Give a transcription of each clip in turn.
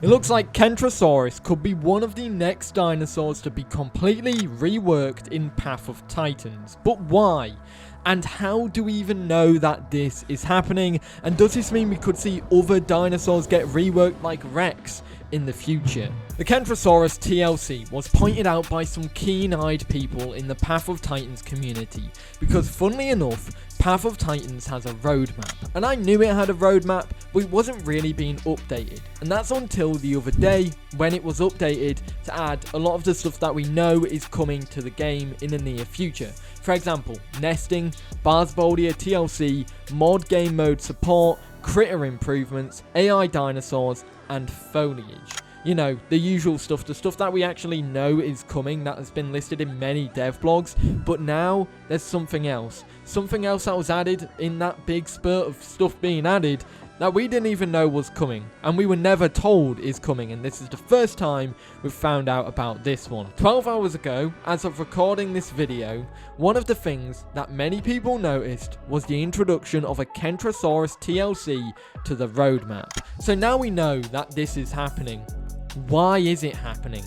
It looks like Kentrosaurus could be one of the next dinosaurs to be completely reworked in Path of Titans. But why? And how do we even know that this is happening? And does this mean we could see other dinosaurs get reworked like Rex in the future? The Kentrosaurus TLC was pointed out by some keen-eyed people in the Path of Titans community because, funnily enough, Path of Titans has a roadmap, and I knew it had a roadmap, but it wasn't really being updated, and that's until the other day when it was updated to add a lot of the stuff that we know is coming to the game in the near future. For example, nesting, Barsboldia TLC, mod game mode support, critter improvements, AI dinosaurs, and foliage. You know, the usual stuff, the stuff that we actually know is coming, that has been listed in many dev blogs, but now there's something else that was added in that big spurt of stuff being added that we didn't even know was coming, and we were never told is coming, and this is the first time we've found out about this one. 12 hours ago, as of recording this video, one of the things that many people noticed was the introduction of a Kentrosaurus TLC to the roadmap. So now we know that this is happening. Why is it happening?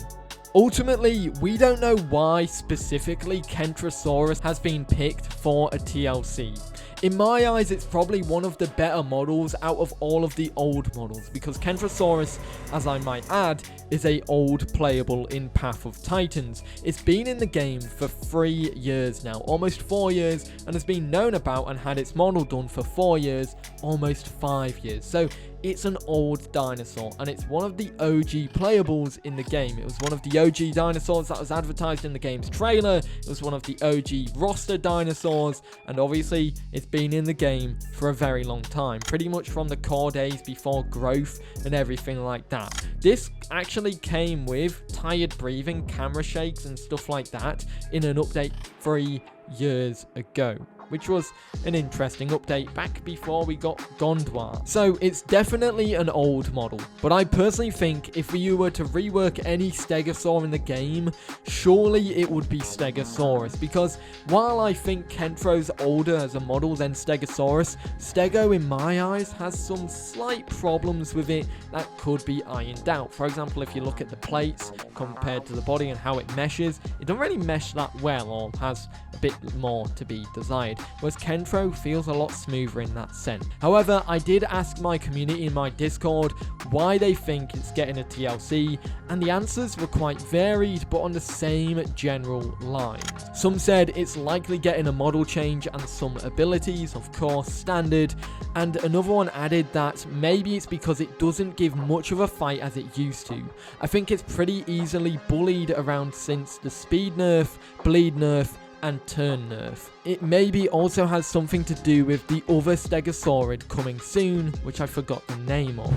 Ultimately, we don't know why specifically Kentrosaurus has been picked for a TLC. In my eyes, it's probably one of the better models out of all of the old models, because Kentrosaurus, as I might add, is a old playable in Path of Titans. It's been in the game for 3 years now, almost 4 years, and has been known about and had its model done for 4 years, almost 5 years. So it's an old dinosaur, and it's one of the OG playables in the game. It was one of the OG dinosaurs that was advertised in the game's trailer. It was one of the OG roster dinosaurs, and obviously it's been in the game for a very long time, pretty much from the core days before growth and everything like that. This actually came with tired breathing, camera shakes and stuff like that in an update 3 years ago, which was an interesting update back before we got Gondwar. So it's definitely an old model, but I personally think if we were to rework any Stegosaur in the game, surely it would be Stegosaurus, because while I think Kentro's older as a model than Stegosaurus, Stego in my eyes has some slight problems with it that could be ironed out. For example, if you look at the plates compared to the body and how it meshes, it doesn't really mesh that well, or has a bit more to be desired, whereas Kentro feels a lot smoother in that sense. However, I did ask my community in my Discord why they think it's getting a TLC, and the answers were quite varied but on the same general lines. Some said it's likely getting a model change and some abilities, of course, standard, and another one added that maybe it's because it doesn't give much of a fight as it used to. I think it's pretty easily bullied around since the speed nerf, bleed nerf, and turn nerf. It maybe also has something to do with the other Stegosaurid coming soon, which I forgot the name of,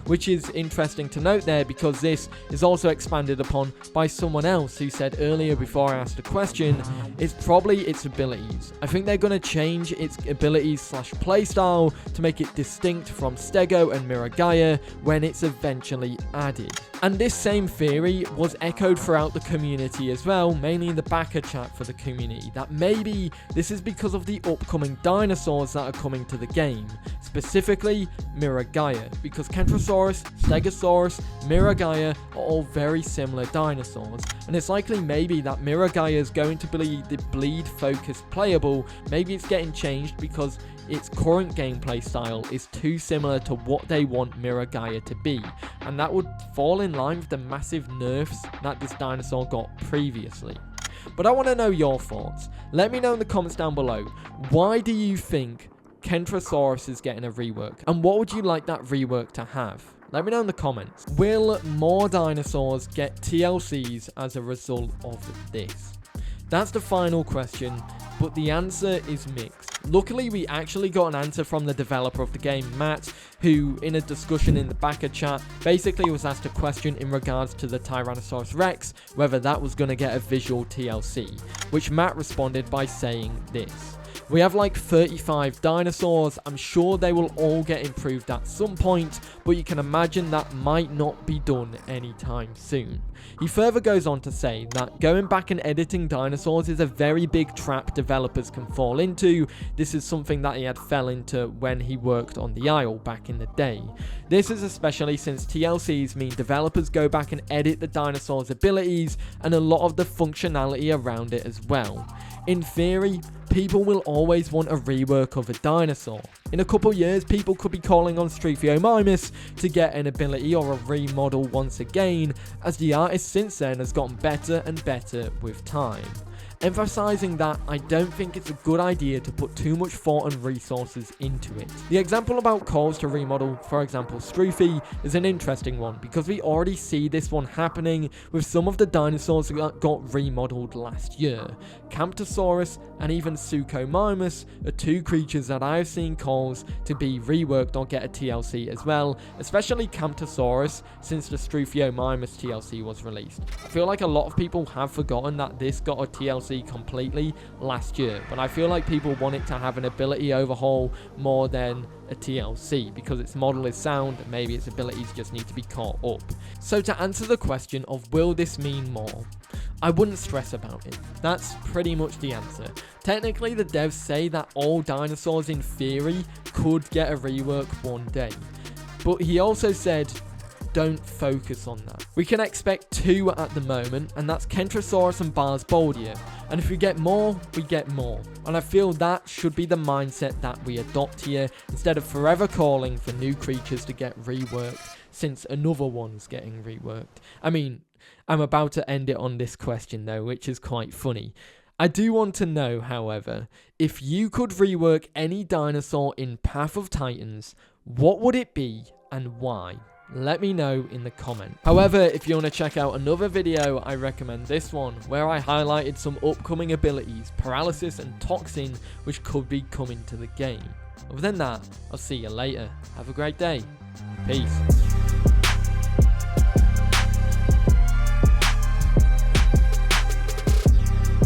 which is interesting to note there because this is also expanded upon by someone else who said earlier before I asked a question, it's probably its abilities. I think they're going to change its abilities / playstyle to make it distinct from Stego and Miragaia when it's eventually added. And this same theory was echoed throughout the community as well, mainly in the backer chat for the community, that maybe this is because of the upcoming dinosaurs that are coming to the game, specifically Miragaia, because Kentrosaurus, Stegosaurus, Miragaia are all very similar dinosaurs, and it's likely maybe that Miragaia is going to be the bleed-focused playable. Maybe it's getting changed because its current gameplay style is too similar to what they want Miragaia to be, and that would fall in line with the massive nerfs that this dinosaur got previously. But I want to know your thoughts. Let me know in the comments down below. Why do you think Kentrosaurus is getting a rework? And what would you like that rework to have? Let me know in the comments. Will more dinosaurs get TLCs as a result of this? That's the final question, but the answer is mixed. Luckily, we actually got an answer from the developer of the game, Matt, who, in a discussion in the backer chat, basically was asked a question in regards to the Tyrannosaurus Rex, whether that was going to get a visual TLC, which Matt responded by saying this. We have like 35 dinosaurs. I'm sure they will all get improved at some point, but you can imagine that might not be done anytime soon. He further goes on to say that going back and editing dinosaurs is a very big trap developers can fall into. This is something that he had fell into when he worked on the Isle back in the day. This is especially since TLCs mean developers go back and edit the dinosaur's abilities and a lot of the functionality around it as well. In theory, people will always want a rework of a dinosaur. In a couple years, people could be calling on Struthiomimus to get an ability or a remodel once again, as the artist since then has gotten better and better with time. Emphasizing that I don't think it's a good idea to put too much thought and resources into it. The example about calls to remodel, for example Struthy, is an interesting one because we already see this one happening with some of the dinosaurs that got remodeled last year. Kentrosaurus and even Suchomimus are two creatures that I have seen calls to be reworked or get a TLC as well, especially Kentrosaurus since the Struthiomimus TLC was released. I feel like a lot of people have forgotten that this got a TLC completely last year, but I feel like people want it to have an ability overhaul more than a TLC because its model is sound and maybe its abilities just need to be caught up. So to answer the question of will this mean more, I wouldn't stress about it. That's pretty much the answer. Technically, the devs say that all dinosaurs in theory could get a rework one day, but he also said don't focus on that. We can expect 2 at the moment, and that's Kentrosaurus and Barsboldia. And if we get more, we get more. And I feel that should be the mindset that we adopt here, instead of forever calling for new creatures to get reworked, since another one's getting reworked. I mean, I'm about to end it on this question though, which is quite funny. I do want to know, however, if you could rework any dinosaur in Path of Titans, what would it be and why? Let me know in the comment. However, if you want to check out another video, I recommend this one, where I highlighted some upcoming abilities, Paralysis and Toxin, which could be coming to the game. Other than that, I'll see you later. Have a great day. Peace.